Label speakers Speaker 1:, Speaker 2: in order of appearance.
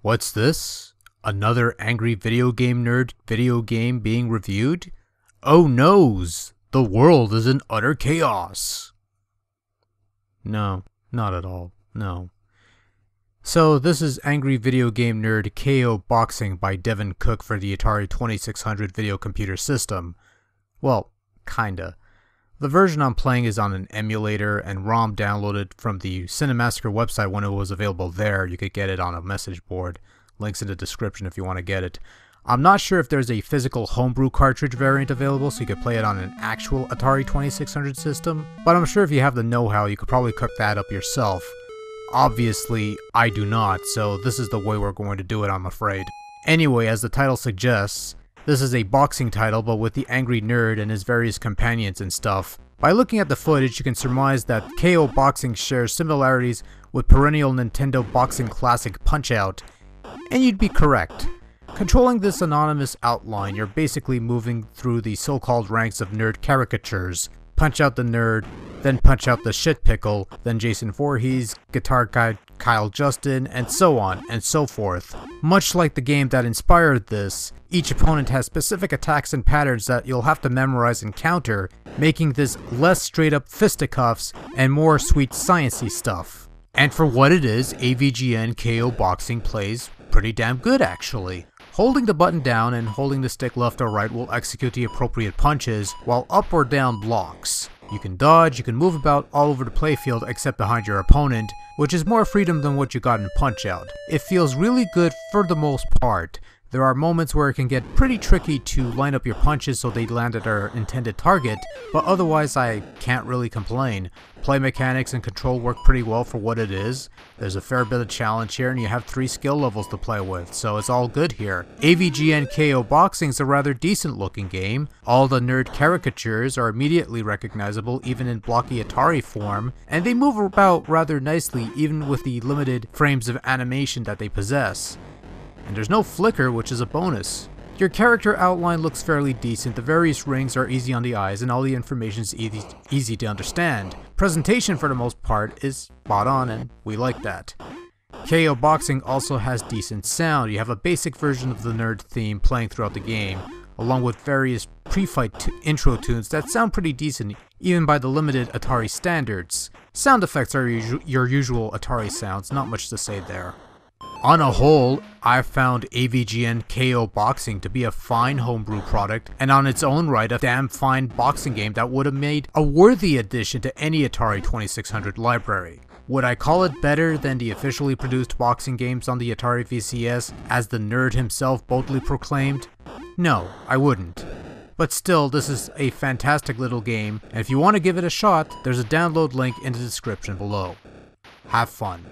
Speaker 1: What's this? Another angry video game nerd video game being reviewed? Oh noes! The world is in utter chaos! No, not at all. No. So this is Angry Video Game Nerd KO Boxing by Devin Cook for the Atari 2600 video computer system. Well, kinda. The version I'm playing is on an emulator and ROM downloaded from the Cinemassacre website when it was available there. You could get it on a message board. Links in the description if you want to get it. I'm not sure if there's a physical homebrew cartridge variant available so you could play it on an actual Atari 2600 system, but I'm sure if you have the know-how you could probably cook that up yourself. Obviously, I do not, so this is the way we're going to do it, I'm afraid. Anyway, as the title suggests, this is a boxing title but with the angry nerd and his various companions and stuff. By looking at the footage, you can surmise that KO Boxing shares similarities with perennial Nintendo boxing classic Punch-Out! And you'd be correct. Controlling this anonymous outline, you're basically moving through the so-called ranks of nerd caricatures. Punch out the nerd, then punch out the shit pickle, then Jason Voorhees, guitar guy Kyle Justin, and so on and so forth. Much like the game that inspired this, each opponent has specific attacks and patterns that you'll have to memorize and counter, making this less straight up fisticuffs and more sweet sciencey stuff. And for what it is, AVGN KO Boxing plays pretty damn good actually. Holding the button down and holding the stick left or right will execute the appropriate punches, while up or down blocks. You can dodge, you can move about all over the playfield except behind your opponent, which is more freedom than what you got in Punch-Out! It feels really good for the most part. There are moments where it can get pretty tricky to line up your punches so they land at their intended target, but otherwise I can't really complain. Play mechanics and control work pretty well for what it is. There's a fair bit of challenge here and you have 3 skill levels to play with, so it's all good here. AVGN KO Boxing is a rather decent looking game. All the nerd caricatures are immediately recognizable even in blocky Atari form, and they move about rather nicely even with the limited frames of animation that they possess. And there's no flicker, which is a bonus. Your character outline looks fairly decent, the various rings are easy on the eyes, and all the information is easy to understand. Presentation for the most part is spot on, and we like that. KO Boxing also has decent sound. You have a basic version of the nerd theme playing throughout the game, along with various pre-fight intro tunes that sound pretty decent, even by the limited Atari standards. Sound effects are your usual Atari sounds, not much to say there. On a whole, I've found AVGN KO Boxing to be a fine homebrew product, and on its own right a damn fine boxing game that would have made a worthy addition to any Atari 2600 library. Would I call it better than the officially produced boxing games on the Atari VCS, as the nerd himself boldly proclaimed? No, I wouldn't. But still, this is a fantastic little game, and if you want to give it a shot, there's a download link in the description below. Have fun.